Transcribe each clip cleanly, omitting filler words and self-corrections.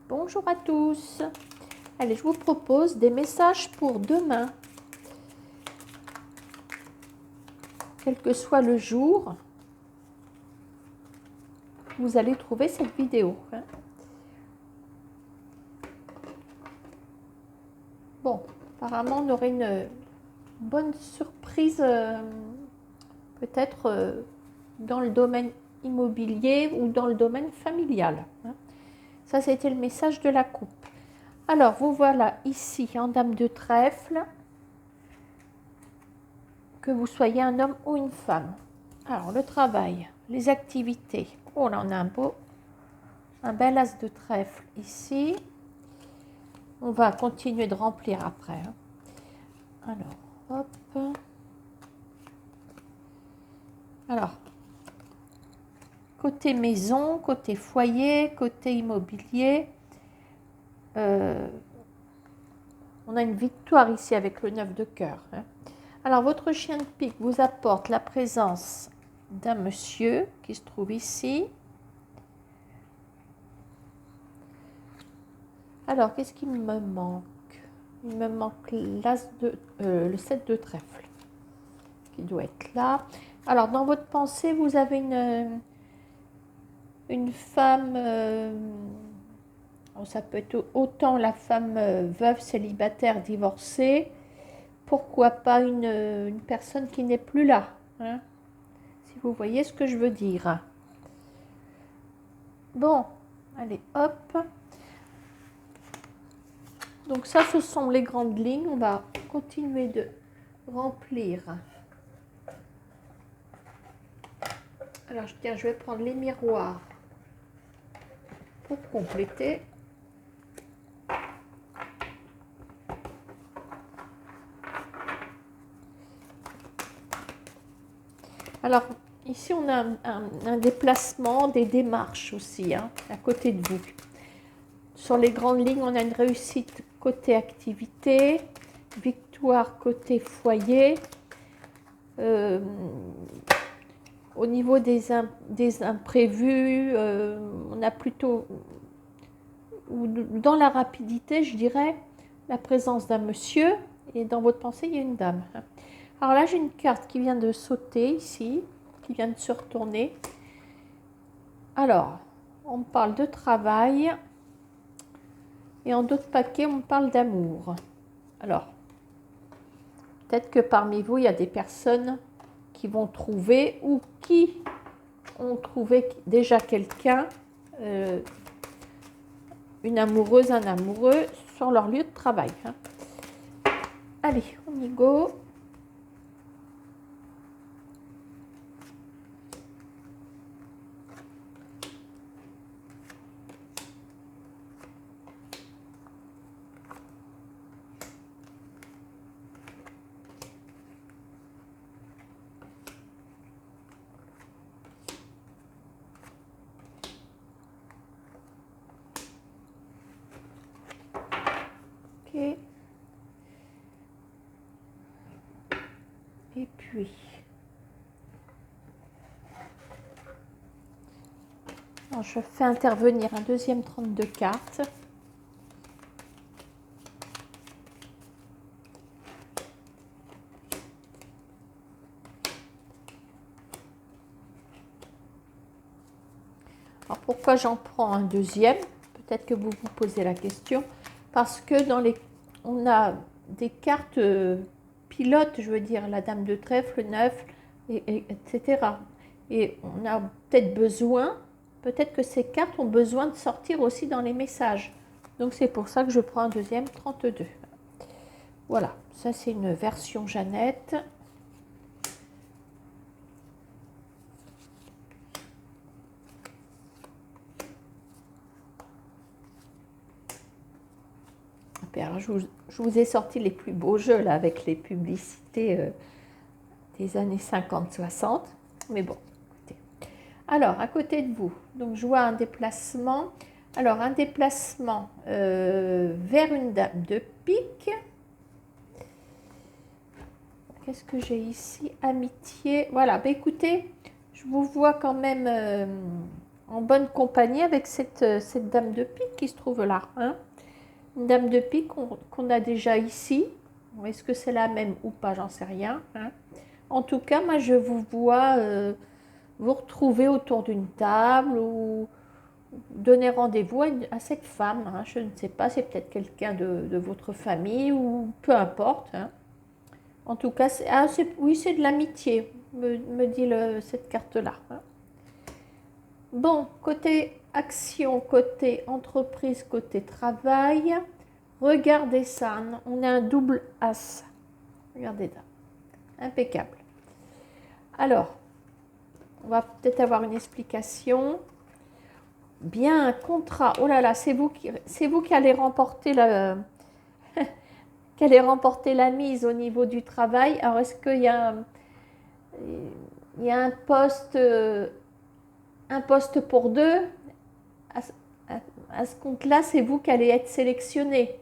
Bonjour à tous. Allez, je vous propose des messages pour demain. Quel que soit le jour, vous allez trouver cette vidéo. Bon, apparemment, on aurait une bonne surprise, peut-être dans le domaine immobilier ou dans le domaine familial. Ça, c'était le message de la coupe. Alors, vous voilà ici en dame de trèfle, que vous soyez un homme ou une femme. Alors, le travail, les activités. Oh là, on a un bel as de trèfle ici. On va continuer de remplir après. Alors, hop. Alors, côté maison, côté foyer, côté immobilier, on a une victoire ici avec le 9 de cœur. Alors, votre chien de pique vous apporte la présence d'un monsieur qui se trouve ici. Alors, qu'est-ce qui me manque? Il me manque le 7 de trèfle qui doit être là. Alors, dans votre pensée, vous avez une femme, ça peut être autant la femme veuve, célibataire, divorcée, pourquoi pas une personne qui n'est plus là, si vous voyez ce que je veux dire. Bon, allez, hop. Donc ça, ce sont les grandes lignes. On va continuer de remplir. Alors, tiens, je vais prendre les miroirs pour compléter. Alors, ici, on a un déplacement, des démarches aussi, à côté de vous. Sur les grandes lignes, on a une réussite côté activité, victoire côté foyer. Au niveau des imprévus, on a plutôt, dans la rapidité, je dirais, la présence d'un monsieur, et dans votre pensée, il y a une dame. Alors là, j'ai une carte qui vient de sauter ici, qui vient de se retourner. Alors, on parle de travail, et en d'autres paquets, on parle d'amour. Alors, peut-être que parmi vous, il y a des personnes qui vont trouver ou qui ont trouvé déjà quelqu'un, une amoureuse, un amoureux, sur leur lieu de travail. Allez, on y go. Et puis, alors je fais intervenir un deuxième 32 cartes. Alors pourquoi j'en prends un deuxième? Peut-être que vous vous posez la question. Parce que on a des cartes pilotes, je veux dire, la dame de trèfle, le 9, etc. Et on a peut-être besoin, peut-être que ces cartes ont besoin de sortir aussi dans les messages. Donc c'est pour ça que je prends un deuxième 32. Voilà, ça c'est une version Jeannette. Alors, je vous ai sorti les plus beaux jeux là avec les publicités des années 50-60. Mais bon, écoutez. Alors, à côté de vous, donc je vois un déplacement. Alors, un déplacement vers une dame de pique. Qu'est-ce que j'ai ici? Amitié. Voilà, bah, écoutez, je vous vois quand même en bonne compagnie avec cette dame de pique qui se trouve là. Hein. Une dame de pique qu'on a déjà ici. Est-ce que c'est la même ou pas? J'en sais rien. Hein. En tout cas, moi, je vous vois vous retrouver autour d'une table ou donner rendez-vous à cette femme. Hein. Je ne sais pas, c'est peut-être quelqu'un de votre famille ou peu importe. Hein. En tout cas, oui, c'est de l'amitié, me dit cette carte-là. Hein. Bon, côté action, côté entreprise, côté travail, regardez ça, on a un double as. Regardez ça, impeccable. Alors, on va peut-être avoir une explication. Bien, un contrat. Oh là là, c'est vous qui allez remporter la mise au niveau du travail. Alors, est-ce qu'il y a, un poste pour deux? À ce compte-là, c'est vous qui allez être sélectionné.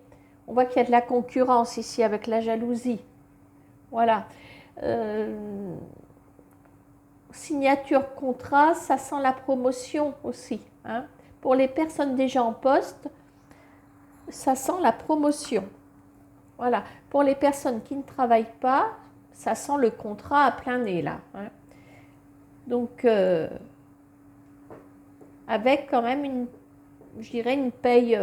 On voit qu'il y a de la concurrence ici avec la jalousie. Voilà. Signature contrat, ça sent la promotion aussi. Hein. Pour les personnes déjà en poste, ça sent la promotion. Voilà. Pour les personnes qui ne travaillent pas, ça sent le contrat à plein nez là. Hein. Donc, avec quand même je dirais une paye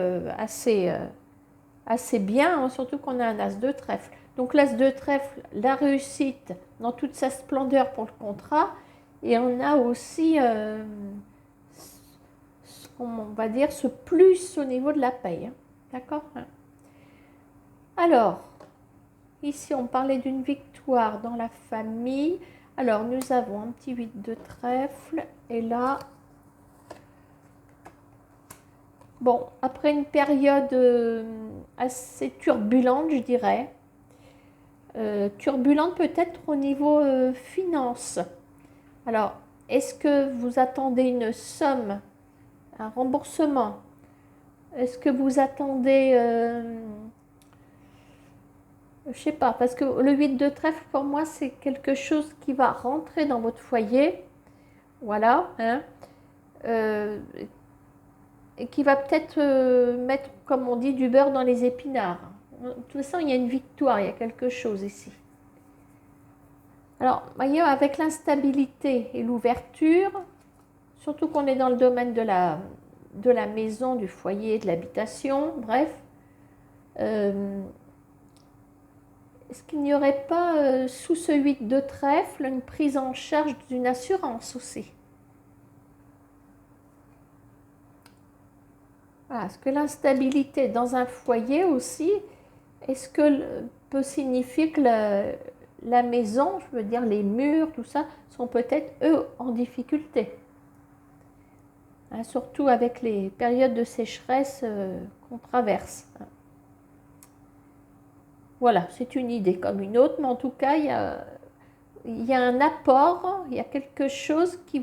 assez bien, hein, surtout qu'on a un as de trèfle. Donc l'as de trèfle, la réussite dans toute sa splendeur pour le contrat, et on a aussi, on va dire, ce plus au niveau de la paye. Hein. D'accord? Hein. Alors, ici on parlait d'une victoire dans la famille. Alors nous avons un petit 8 de trèfle, et là, bon, après une période assez turbulente, je dirais, turbulente peut-être au niveau finance. Alors, est-ce que vous attendez une somme, un remboursement? Est-ce que vous attendez, je ne sais pas, parce que le 8 de trèfle, pour moi, c'est quelque chose qui va rentrer dans votre foyer, voilà, hein, et qui va peut-être mettre, comme on dit, du beurre dans les épinards. De toute façon, il y a une victoire, il y a quelque chose ici. Alors, voyez, avec l'instabilité et l'ouverture, surtout qu'on est dans le domaine de la maison, du foyer, de l'habitation, bref, est-ce qu'il n'y aurait pas, sous ce 8 de trèfle, une prise en charge d'une assurance aussi? Voilà, est-ce que l'instabilité dans un foyer aussi, est-ce que peut signifier que la maison, je veux dire les murs, tout ça, sont peut-être eux en difficulté, hein, surtout avec les périodes de sécheresse qu'on traverse. Voilà, c'est une idée comme une autre, mais en tout cas, il y a un apport, il y a quelque chose qui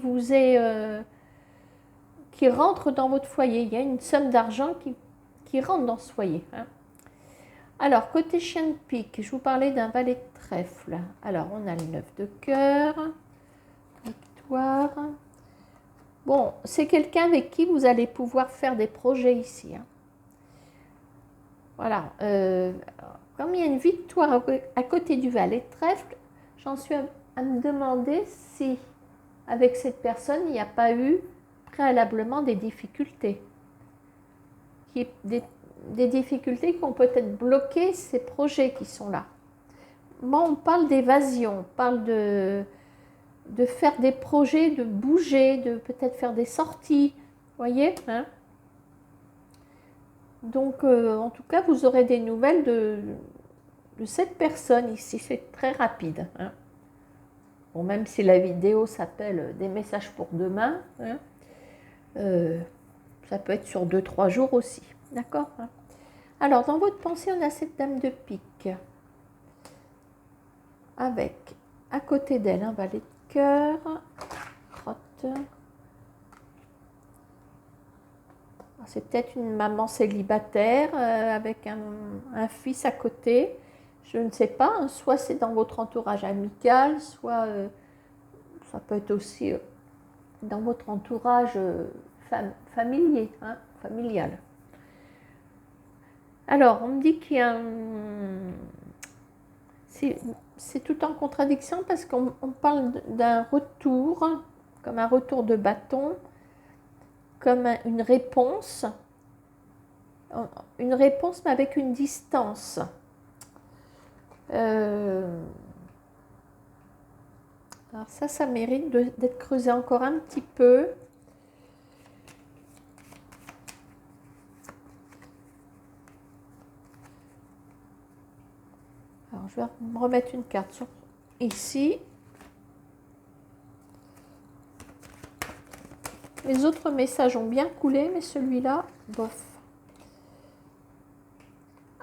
rentre dans votre foyer. Il y a une somme d'argent qui rentre dans ce foyer. Hein. Alors, côté chien de pique, je vous parlais d'un valet de trèfle. Alors, on a le 9 de cœur, victoire. Bon, c'est quelqu'un avec qui vous allez pouvoir faire des projets ici. Hein. Voilà. Comme il y a une victoire à côté du valet de trèfle, j'en suis à me demander si, avec cette personne, il n'y a pas eu préalablement des difficultés. Des difficultés qui ont peut-être bloqué ces projets qui sont là. Moi, on parle d'évasion, on parle de faire des projets, de bouger, de peut-être faire des sorties. Vous voyez, hein? Donc, en tout cas, vous aurez des nouvelles de cette personne ici. C'est très rapide. Hein? Bon, même si la vidéo s'appelle « Des messages pour demain hein, », ça peut être sur 2-3 jours aussi. D'accord hein. Alors, dans votre pensée, on a cette dame de pique. Avec, à côté d'elle, un valet de cœur. Crotte. C'est peut-être une maman célibataire avec un fils à côté. Je ne sais pas. Hein, soit c'est dans votre entourage amical, soit ça peut être aussi dans votre entourage familier, hein, familial. Alors, on me dit qu'il y a c'est tout en contradiction parce qu'on parle d'un retour, comme un retour de bâton, comme une réponse mais avec une distance. Alors ça mérite d'être creusé encore un petit peu. Alors, je vais me remettre une carte ici. Les autres messages ont bien coulé, mais celui-là, bof.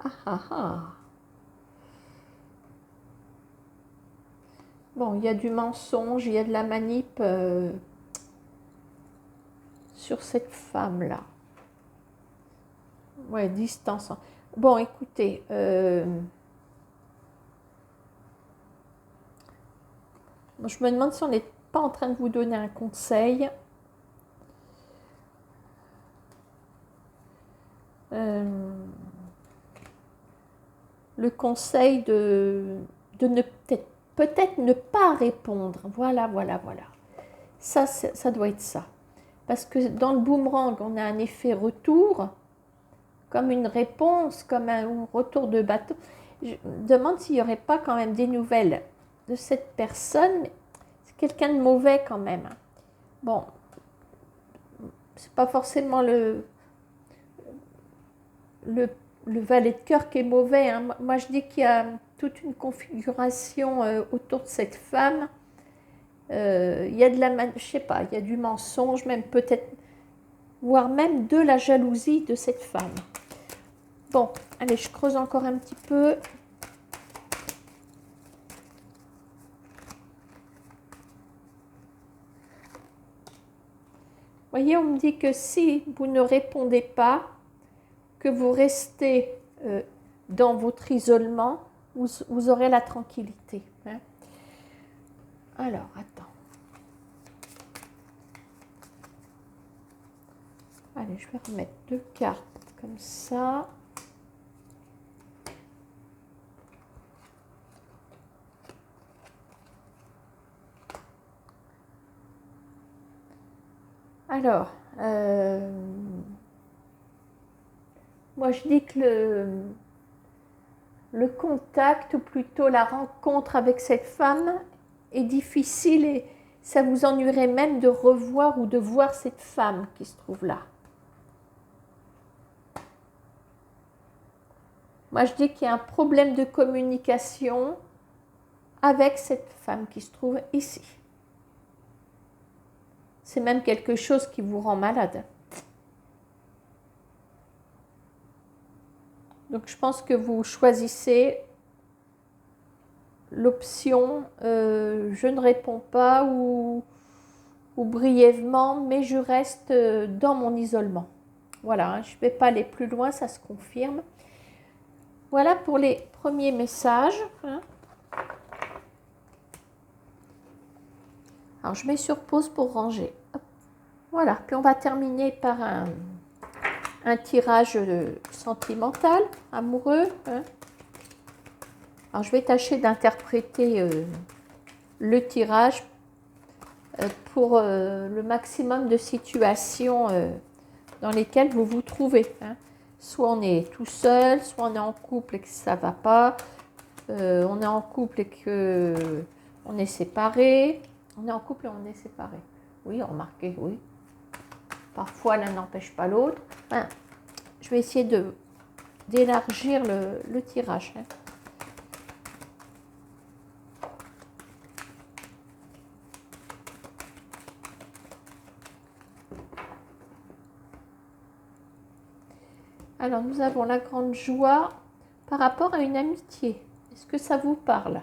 Ah ah ah. Bon, il y a du mensonge, il y a de la manip sur cette femme-là. Ouais, distance. Bon, écoutez, je me demande si on n'est pas en train de vous donner un conseil. Le conseil de ne peut-être ne pas répondre. Voilà. Ça doit être ça. Parce que dans le boomerang, on a un effet retour, comme une réponse, comme un retour de bateau. Je me demande s'il n'y aurait pas quand même des nouvelles de cette personne. C'est quelqu'un de mauvais quand même. Bon, c'est pas forcément le valet de cœur qui est mauvais. Hein. Moi, je dis qu'il y a toute une configuration autour de cette femme. Il y a de la, je sais pas, il y a du mensonge, même peut-être, voire même de la jalousie de cette femme. Bon, allez, je creuse encore un petit peu. Vous voyez, on me dit que si vous ne répondez pas, que vous restez dans votre isolement, vous aurez la tranquillité. Hein. Alors, attends. Allez, je vais remettre 2 cartes comme ça. Alors, moi je dis que le contact, ou plutôt la rencontre avec cette femme est difficile et ça vous ennuierait même de revoir ou de voir cette femme qui se trouve là. Moi je dis qu'il y a un problème de communication avec cette femme qui se trouve ici. C'est même quelque chose qui vous rend malade. Donc je pense que vous choisissez l'option je ne réponds pas ou brièvement, mais je reste dans mon isolement. Voilà, hein, je ne vais pas aller plus loin, ça se confirme. Voilà pour les premiers messages. Hein. Alors je mets sur pause pour ranger. Hop. Voilà, puis on va terminer par un tirage sentimental, amoureux. Hein. Alors je vais tâcher d'interpréter le tirage pour le maximum de situations dans lesquelles vous vous trouvez. Hein. Soit on est tout seul, soit on est en couple et que ça ne va pas. On est en couple et qu'on est séparés. On est en couple et on est séparés. Oui, remarquez, oui. Parfois, l'un n'empêche pas l'autre. Enfin, je vais essayer d'élargir le tirage. Hein. Alors, nous avons la grande joie par rapport à une amitié. Est-ce que ça vous parle?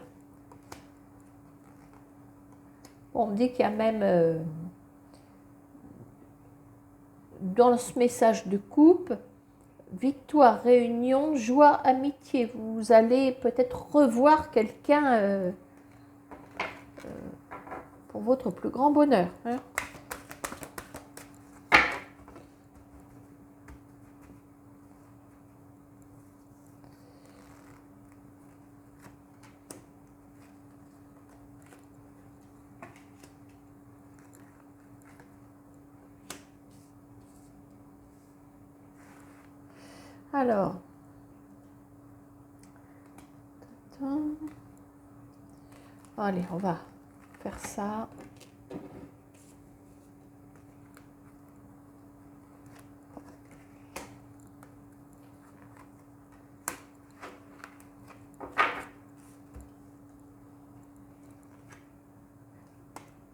Bon, on me dit qu'il y a même, dans ce message de couple, victoire, réunion, joie, amitié. Vous allez peut-être revoir quelqu'un pour votre plus grand bonheur. Hein. Alors, allez, on va faire ça.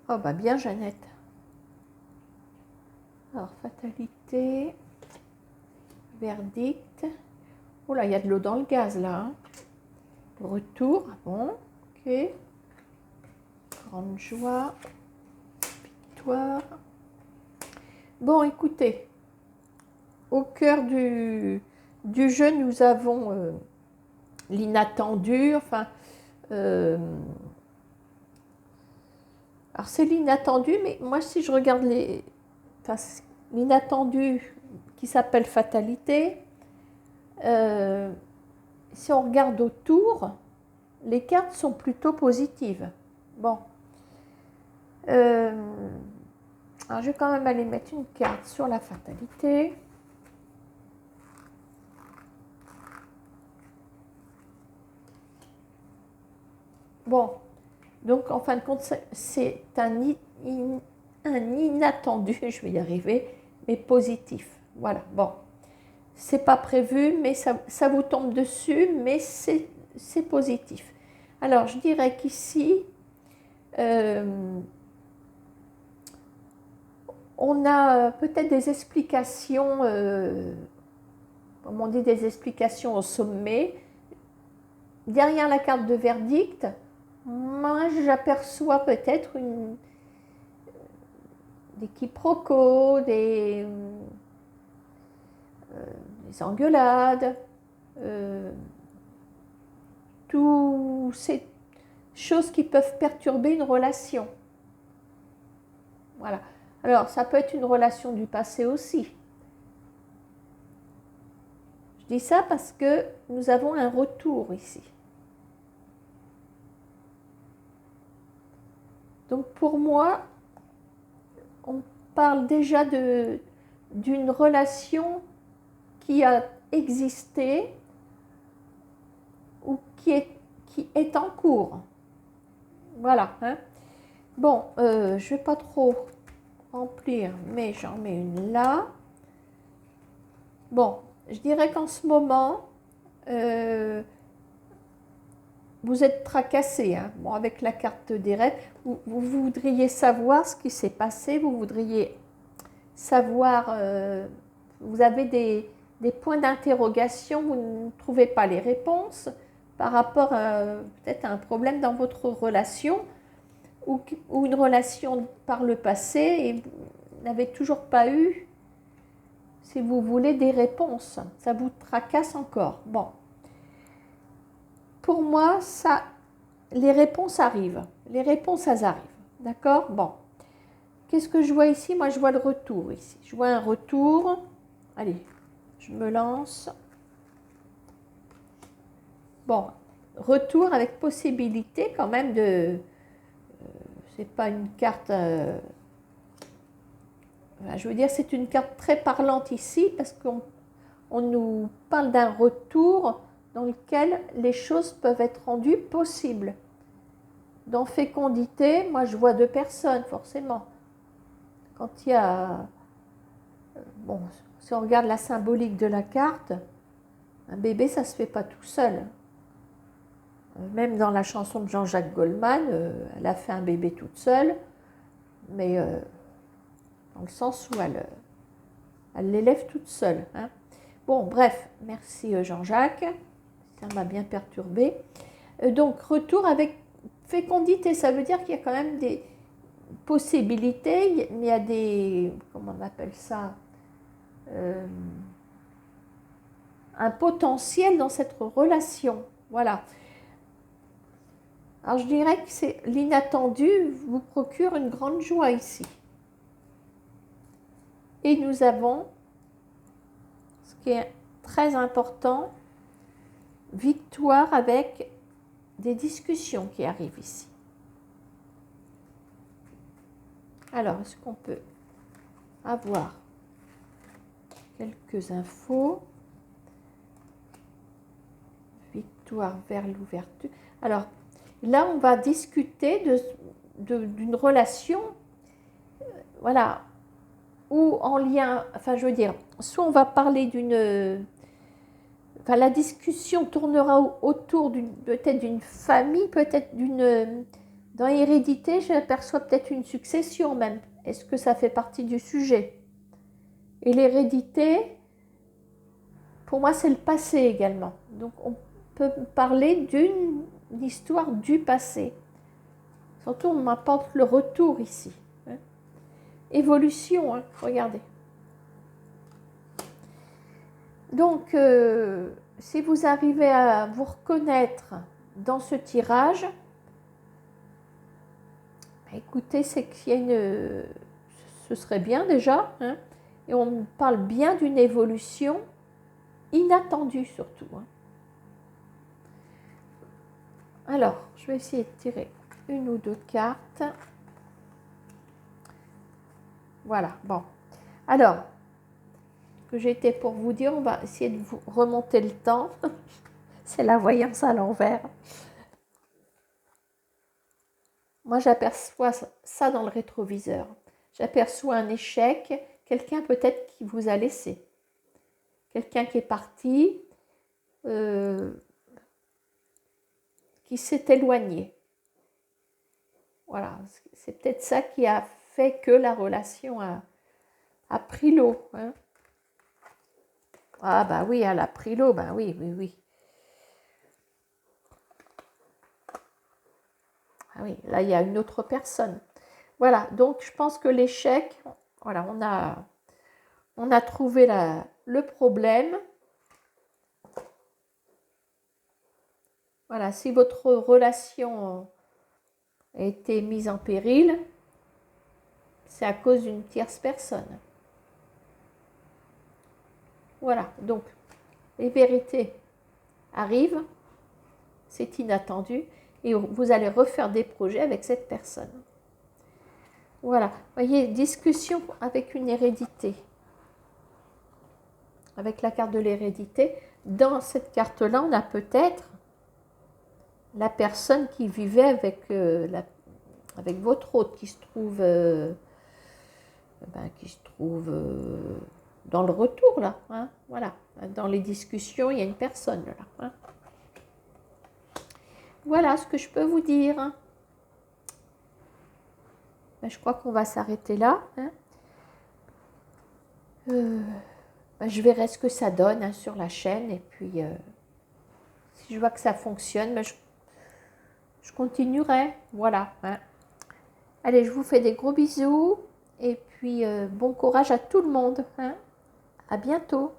Oh bah bien Jeannette. Alors, fatalité, verdict. Oh là, il y a de l'eau dans le gaz là. Hein. Retour, bon, ok. Grande joie, victoire. Bon, écoutez, au cœur du jeu, nous avons l'inattendu, enfin, alors c'est l'inattendu, mais moi si je regarde l'inattendu qui s'appelle fatalité, si on regarde autour, les cartes sont plutôt positives. Bon. Alors je vais quand même aller mettre une carte sur la fatalité. Bon, donc en fin de compte, c'est un inattendu, je vais y arriver, mais positif. Voilà, bon. C'est pas prévu, mais ça vous tombe dessus, mais c'est positif. Alors, je dirais qu'ici, on a peut-être des explications, comme on dit, des explications au sommet. Derrière la carte de verdict, moi j'aperçois peut-être des quiproquos, des engueulades, toutes ces choses qui peuvent perturber une relation. Voilà. Alors, ça peut être une relation du passé aussi. Je dis ça parce que nous avons un retour ici. Donc, pour moi, on parle déjà d'une relation qui a existé ou qui est en cours. Voilà. Hein. Bon, je ne vais pas trop remplir, mais j'en mets une là. Bon, je dirais qu'en ce moment, vous êtes tracassé. Hein. Bon, avec la carte des rêves, vous voudriez savoir ce qui s'est passé, vous voudriez savoir, vous avez des points d'interrogation, vous ne trouvez pas les réponses par rapport peut-être à un problème dans votre relation ou une relation par le passé et vous n'avez toujours pas eu, si vous voulez, des réponses. Ça vous tracasse encore. Bon. Pour moi, les réponses arrivent. Les réponses, elles arrivent. D'accord? Bon. Qu'est-ce que je vois ici? Moi, je vois le retour ici. Je vois un retour. Allez, je me lance. Bon, retour avec possibilité quand même de... c'est pas une carte... je veux dire, c'est une carte très parlante ici parce qu'on nous parle d'un retour dans lequel les choses peuvent être rendues possibles. Dans fécondité, moi je vois deux personnes forcément. Quand il y a... bon, si on regarde la symbolique de la carte, un bébé ça ne se fait pas tout seul. Même dans la chanson de Jean-Jacques Goldman, elle a fait un bébé toute seule, mais dans le sens où elle l'élève toute seule. Hein. Bon, bref, merci Jean-Jacques, ça m'a bien perturbée. Donc, retour avec fécondité, ça veut dire qu'il y a quand même des possibilités, il y a des, comment on appelle ça, un potentiel dans cette relation. Voilà. Alors, je dirais que c'est l'inattendu vous procure une grande joie ici. Et nous avons, ce qui est très important, victoire avec des discussions qui arrivent ici. Alors, est-ce qu'on peut avoir quelques infos? trajectoire vers l'ouverture. Alors, là, on va discuter d'une relation, voilà, ou en lien, enfin, je veux dire, soit on va parler d'une... Enfin, la discussion tournera autour peut-être d'une famille, peut-être d'une... Dans l'hérédité, j'aperçois peut-être une succession même. Est-ce que ça fait partie du sujet? Et l'hérédité, pour moi, c'est le passé également. Donc, on peut parler d'une histoire du passé. Surtout, on m'apporte le retour ici. Hein. Évolution, hein, regardez. Donc, si vous arrivez à vous reconnaître dans ce tirage, écoutez, c'est qu'il y a une... Ce serait bien déjà, hein, et on parle bien d'une évolution inattendue surtout. Hein. Alors, je vais essayer de tirer une ou deux cartes. Voilà, bon. Alors, ce que j'étais pour vous dire, on va essayer de vous remonter le temps. C'est la voyance à l'envers. Moi, j'aperçois ça dans le rétroviseur. J'aperçois un échec, quelqu'un peut-être qui vous a laissé. Quelqu'un qui est parti, qui s'est éloigné. Voilà, c'est peut-être ça qui a fait que la relation a pris l'eau. Hein. Ah bah oui, elle a pris l'eau, bah oui, oui, oui. Ah oui, là, il y a une autre personne. Voilà, donc je pense que l'échec, voilà, on a trouvé le problème. Voilà, si votre relation a été mise en péril, c'est à cause d'une tierce personne. Voilà, donc les vérités arrivent, c'est inattendu, et vous allez refaire des projets avec cette personne. Voilà, vous voyez, discussion avec une hérédité. Avec la carte de l'hérédité, dans cette carte-là, on a peut-être la personne qui vivait avec votre hôte, qui se trouve, dans le retour, là. Hein, voilà, dans les discussions, il y a une personne, là. Hein. Voilà ce que je peux vous dire. Hein. Ben, je crois qu'on va s'arrêter là. Hein. Ben, je verrai ce que ça donne hein, sur la chaîne. Et puis, si je vois que ça fonctionne, ben, je continuerai. Voilà. Hein. Allez, je vous fais des gros bisous. Et puis, bon courage à tout le monde. Hein. À bientôt.